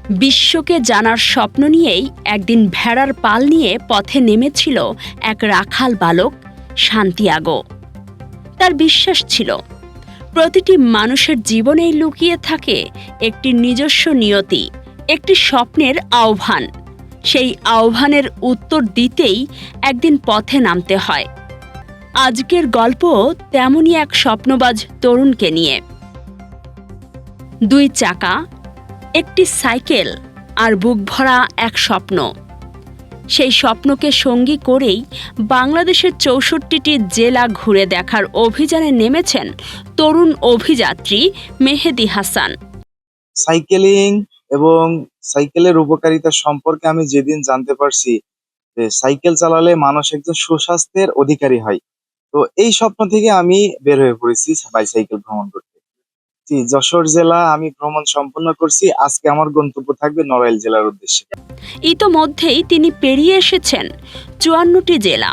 বিশ্বকে জানার স্বপ্ন নিয়েই একদিন ভেড়ার পাল নিয়ে পথে নেমেছিল এক রাখাল বালক সান্তিয়াগো। তার বিশ্বাস ছিল প্রতিটি মানুষের জীবনেই লুকিয়ে থাকে একটি নিজস্ব নিয়তি, একটি স্বপ্নের আহ্বান। সেই আহ্বানের উত্তর দিতেই একদিন পথে নামতে হয়। আজকের গল্প তেমনই এক স্বপ্নবাজ তরুণকে নিয়ে। দুই চাকা, একটি সাইকেল আর বুক ভরা এক স্বপ্ন। সেই স্বপ্নকে সঙ্গী করেই বাংলাদেশের ৬৪টি জেলা ঘুরে দেখার অভিযানে নেমেছেন তরুণ অভিযাত্রী মেহেদী হাসান। সাইকেলিং এবং সাইকেলের উপকারিতা সম্পর্কে আমি যেদিন জানতে পারছি যে সাইকেল চালালে মানুষ একজন সুস্বাস্থ্যের অধিকারী হয়, তো এই স্বপ্ন থেকে আমি বের হয়ে পড়েছি বাইসাইকেল ভ্রমণ করতে। জি, যশোর জেলা আমি ভ্রমণ সম্পন্ন করছি। আজকে আমার গন্তব্য থাকবে নড়াইল জেলার উদ্দেশ্যে। ইতোমধ্যেই তিনি পেরিয়ে এসেছেন ৫৪টি জেলা।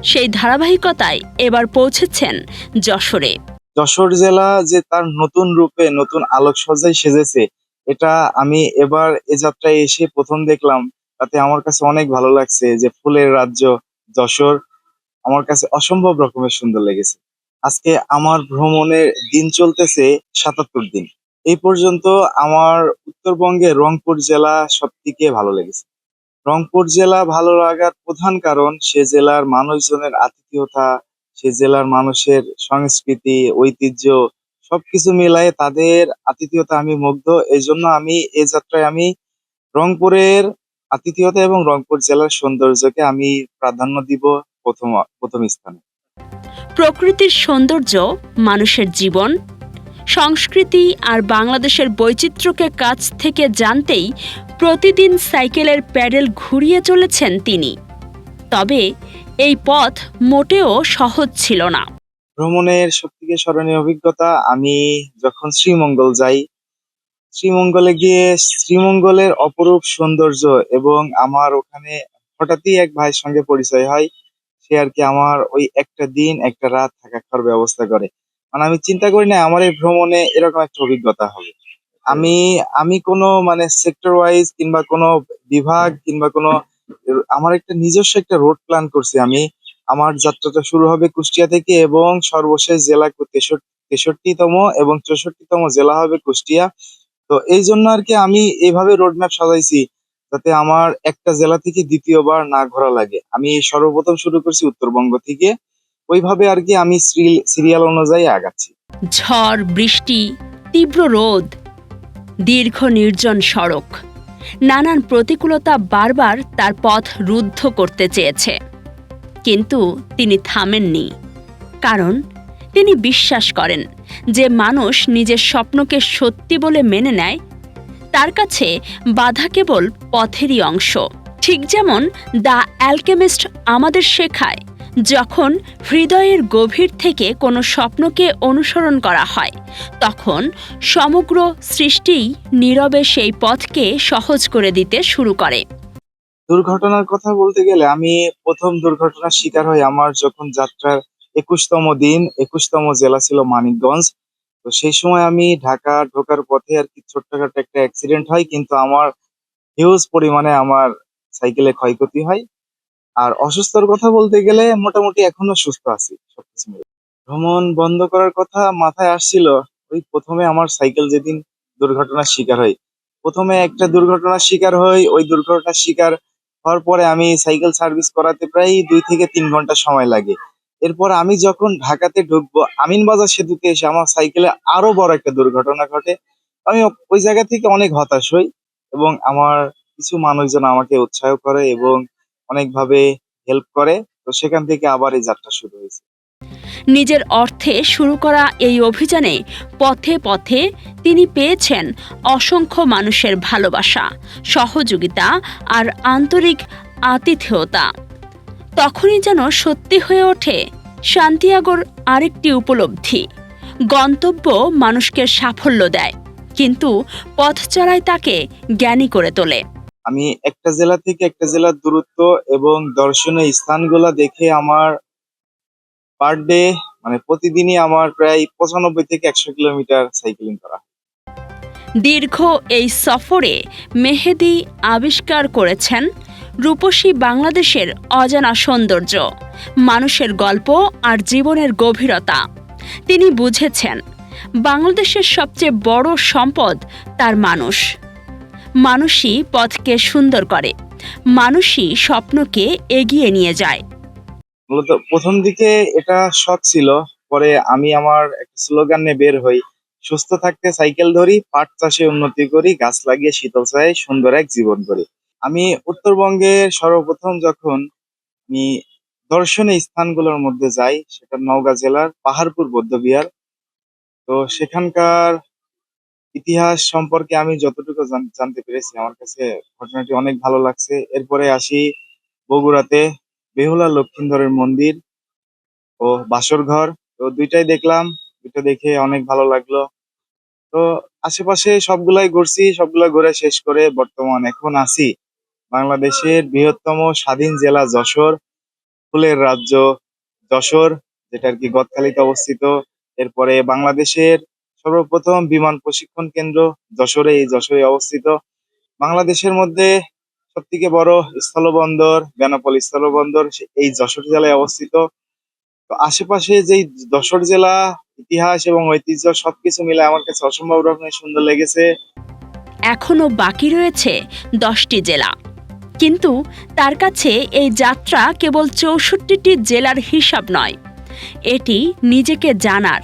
সেই ধারাবাহিকতায় এবার পৌঁছেছেন যশোরে। যশোর জেলা যে তার নতুন রূপে নতুন আলোকসজ্জায় সেজেছে, এটা আমি এবার এ যাত্রায় এসে প্রথম দেখলাম। তাতে আমার কাছে অনেক ভালো লাগছে যে ফুলের রাজ্য যশোর আমার কাছে অসম্ভব রকমের সুন্দর লেগেছে। আজকে আমার ভ্রমণের দিন চলতেছে ৭৭ দিন। এই পর্যন্ত আমার উত্তরবঙ্গে রংপুর জেলা সবথেকে ভালো লেগেছে। রংপুর জেলা ভালো লাগার প্রধান কারণ সে জেলার মানুষজনের আতিথেয়তা, সে জেলার মানুষের সংস্কৃতি, ঐতিহ্য সবকিছু মিলায়ে তাদের আতিথেয়তা আমি মুগ্ধ। এজন্য আমি এ যাত্রায় আমি রংপুরের আতিথেয়তা এবং রংপুর জেলার সৌন্দর্যকে আমি প্রাধান্য দিব প্রথম স্থানে। প্রকৃতির সৌন্দর্য, মানুষের জীবন, সংস্কৃতি আর বাংলাদেশের বৈচিত্র্যকে কাছ থেকে জানতেই প্রতিদিন সাইকেলের প্যাডেল ঘুরিয়ে চলেছেন তিনি। তবে এই পথ মোটেও সহজ ছিল না। ভ্রমণের সবথেকে স্মরণীয় অভিজ্ঞতা, আমি যখন শ্রীমঙ্গল যাই, শ্রীমঙ্গলে গিয়ে শ্রীমঙ্গলের অপরূপ সৌন্দর্য এবং আমার ওখানে হঠাৎই এক ভাইয়ের সঙ্গে পরিচয় হয়। সে আর কি আমার ওই একটা দিন একটা রাত থাকা খাওয়ার ব্যবস্থা করে। মানে আমি চিন্তা করি না আমার এই ভ্রমণে এরকম একটা অভিজ্ঞতা হবে। আমি আমি কোনো মানে সেক্টর ওয়াইজ কিংবা কোনো বিভাগ কিংবা কোনো আমার একটা নিজস্ব একটা রোড প্ল্যান করছি আমি। আমার যাত্রাটা শুরু হবে কুষ্টিয়া থেকে এবং সর্বশেষ জেলা ৬৩তম এবং ৬৪তম জেলা হবে কুষ্টিয়া। তো এই জন্য আর কি আমি এইভাবে রোড ম্যাপ সাজাইছি যাতে আমার একটা জেলা থেকে দ্বিতীয়বার না ঘোরা লাগে। আমি সর্বপ্রথম শুরু করছি উত্তরবঙ্গ থেকে, ওইভাবে আর কি আমি সিরিয়াল অনুযায়ী আগাচ্ছি। ঝড়, বৃষ্টি, তীব্র রোদ, দীর্ঘ নির্জন সড়ক, নানান প্রতিকূলতা বারবার তার পথ রুদ্ধ করতে চেয়েছে। কিন্তু তিনি থামেননি, কারণ তিনি বিশ্বাস করেন যে মানুষ নিজের স্বপ্নকে সত্যি বলে মেনে নেয়। তার কাছে বাধা কেবল পথেরই অংশ। ঠিক যেমন দ্য অ্যালকেমিস্ট আমাদের শেখায়, যখন হৃদয়ের গভীর থেকে কোনো স্বপ্নকে অনুসরণ করা হয়, তখন সমগ্র সৃষ্টিই নীরবে সেই পথকে সহজ করে দিতে শুরু করে। দুর্ঘটনার কথা বলতে গেলে আমি প্রথম দুর্ঘটনার শিকার হই আমার যখন যাত্রার ২১তম দিন, ২১তম জেলা ছিল মানিকগঞ্জ। তো সেই সময় আমি ঢাকা ঢোকার পথে আর কি ছোট্টখাটো একটা অ্যাক্সিডেন্ট হয়, কিন্তু আমার হিউজ পরিমাণে আমার সাইকেলে ক্ষয়ক্ষতি হয়। আর অসুস্থতার কথা বলতে গেলে মোটামুটি এখনো সুস্থ আছি সবকিছু মিলে। ভ্রমণ বন্ধ করার কথা মাথায় আসছিল ওই প্রথমে আমার সাইকেল যেদিন দুর্ঘটনার শিকার হই। প্রথমে একটা দুর্ঘটনার শিকার হই, ওই দুর্ঘটনার শিকার হওয়ার পরে আমি সাইকেল সার্ভিস করাতে প্রায় ২ থেকে ৩ ঘন্টা সময় লাগে। এরপর আমি যখন ঢাকাতে ঢুকবো আমিনবাজার সেতুতে এসে আমার সাইকেলে আরো বড় একটা দুর্ঘটনা ঘটে। আমি ওই জায়গা থেকে অনেক হতাশ হই এবং আমার কিছু মানুষজন আমাকে উৎসাহ করে এবং অনেকভাবে হেল্প করে। তো সেখান থেকে আবার এই যাত্রা শুরু হয়েছে। নিজের অর্থে শুরু করা এই অভিযানে পথে পথে তিনি পেয়েছেন অসংখ্য মানুষের ভালোবাসা, সহযোগিতা আর আন্তরিক আতিথেয়তা। তখনই যেন সত্যি হয়ে ওঠে সান্তিয়াগোর আরেকটি উপলব্ধি: গন্তব্য মানুষকে সাফল্য দেয়, কিন্তু পথ চলায় তাকে জ্ঞানী করে তোলে। আমি একটা জেলা থেকে একটা জেলার দূরত্ব এবং দর্শনীয় স্থানগুলা দেখে আমার পার ডে মানে প্রতিদিনই আমার প্রায় ৯৫ থেকে ১০০ কিলোমিটার সাইকেলিং করা। দীর্ঘ এই সফরে মেহেদী আবিষ্কার করেছেন রূপসী বাংলাদেশের অজানা সৌন্দর্য, মানুষের গল্প আর জীবনের গভীরতা। তিনি বুঝেছেন বাংলাদেশের সবচেয়ে বড় সম্পদ তার মানুষ। মানুষই পথকে সুন্দর করে, মানুষই স্বপ্নকে এগিয়ে নিয়ে যায়। মূলত প্রথম দিকে এটা শখ ছিল, পরে আমি আমার একটা স্লোগান নিয়ে বের হই, সুস্থ থাকতে সাইকেল ধরি, পাট চাষে উন্নতি করি, গাছ লাগিয়ে শীতল ছায়ায় সুন্দর এক জীবন করি। আমি উত্তরবঙ্গের সর্বপ্রথম যখন আমি দর্শনীয় স্থানগুলোর মধ্যে যাই, সেটা নওগাঁ জেলার পাহাড়পুর বৌদ্ধবিহার। তো সেখানকার ইতিহাস সম্পর্কে আমি যতটুকু জানতে পেরেছি, আমার কাছে ঘটনাটি অনেক ভালো লাগছে। এরপরে আসি বগুড়াতে বেহুলা লক্ষিন্দরের মন্দির ও বাসর ঘর। তো দুইটাই দেখলাম, দুইটা দেখে অনেক ভালো লাগলো। তো আশেপাশে সবগুলাই ঘুরছি, সবগুলা ঘুরে শেষ করে বর্তমান এখন আছি বাংলাদেশের বৃহত্তম স্বাধীন জেলা যশোর, ফুলের রাজ্য যশোর, যেটা আর কি গদখালিতে অবস্থিত। এরপরে বাংলাদেশের সর্বপ্রথম বিমান প্রশিক্ষণ কেন্দ্র যশোরে, এই যশোরে অবস্থিত। বাংলাদেশের মধ্যে সব থেকে বড় স্থলবন্দর বেনাপোল স্থলবন্দর এই যশোর জেলায় অবস্থিত। তো আশেপাশে যেই যশোর জেলা ইতিহাস এবং ঐতিহ্য সবকিছু মিলে আমার কাছে অসম্ভব রকমের সুন্দর লেগেছে। এখনও বাকি রয়েছে 10টি জেলা, কিন্তু তার কাছে এই যাত্রা কেবল 64টি জেলার হিসাব নয়, এটি নিজেকে জানার,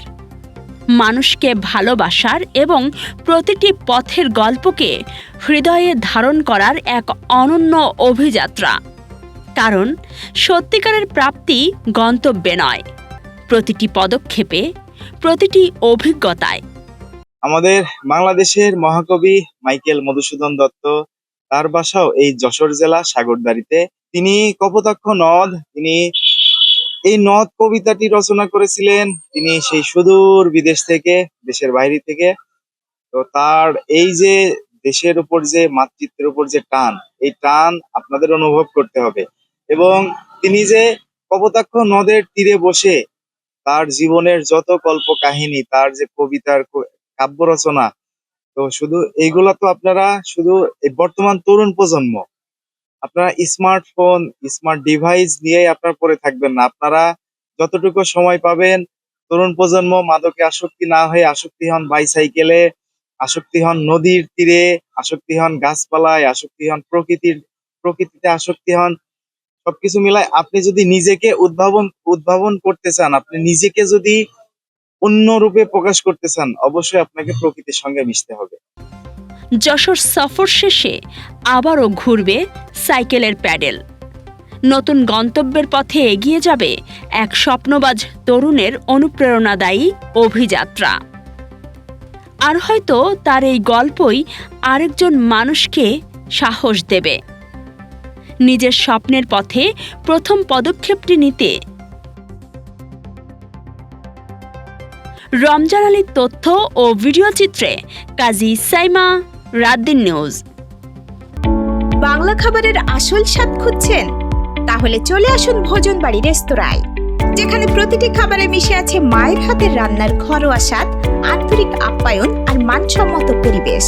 মানুষকে ভালোবাসার এবং প্রতিটি পথের গল্পকে হৃদয়ে ধারণ করার এক অনন্য অভিযাত্রা। কারণ সত্যিকারের প্রাপ্তি গন্তব্যে নয়, প্রতিটি পদক্ষেপে, প্রতিটি অভিজ্ঞতায়। আমাদের বাংলাদেশের মহাকবি মাইকেল মধুসূদন দত্ত, তার বাসাও এই যশোর জেলা সাগরদাড়িতে। তিনি কপোতাক্ষ নদ, তিনি এই নদ কবিতাটি রচনা করেছিলেন তিনি সেই সুদূর বিদেশ থেকে, দেশের বাইরে থেকে। তো তার এই যে দেশের উপর যে মাতৃত্বের উপর যে টান, এই টান আপনাদের অনুভব করতে হবে। এবং তিনি যে কপোতাক্ষ নদের তীরে বসে তার জীবনের যত কল্প কাহিনী, তার যে কবিতার কাব্য রচনা, তো শুধু এইগুলা তো আপনারা শুধু এই বর্তমান তরুণ প্রজন্ম, আপনারা স্মার্টফোন স্মার্ট ডিভাইস নিয়ে আপনারা পড়ে থাকবেন না। আপনারা যতটুকু সময় পাবেন, তরুণ প্রজন্ম মাদকে আসক্তি না হয়ে আসক্তি হন বাইসাইকেলে, আসক্তি হন নদীর তীরে, আসক্তি হন গাছপালায়, আসক্তি হন প্রকৃতিতে আসক্তি হন। সবকিছু মিলায় আপনি যদি নিজেকে উদ্ভাবন করতে চান, আপনি নিজেকে যদি অন্য রূপে প্রকাশ করতে চান, অবশ্যই আপনাকে প্রকৃতির সঙ্গে মিশতে হবে। যশোর সফর শেষে আবারও ঘুরবে সাইকেলের প্যাডেল, নতুন গন্তব্যের পথে এগিয়ে যাবে এক স্বপ্নবাজ তরুণের অনুপ্রেরণাদায়ী অভিযাত্রা। আর হয়তো তার এই গল্পই আরেকজন মানুষকে সাহস দেবে নিজের স্বপ্নের পথে প্রথম পদক্ষেপটি নিতে। রমজান আলীর তথ্য ও ভিডিও চিত্রে কাজী সাইমা, রাতদিন নিউজ। বাংলা খাবারের আসল স্বাদ খুঁজছেন? তাহলে চলে আসুন ভোজনবাড়ি রেস্তোরাঁয়, যেখানে প্রতিটি খাবারে মিশে আছে মায়ের হাতের রান্নার ঘরোয়া স্বাদ, আন্তরিক আপ্যায়ন আর মানসম্মত পরিবেশ।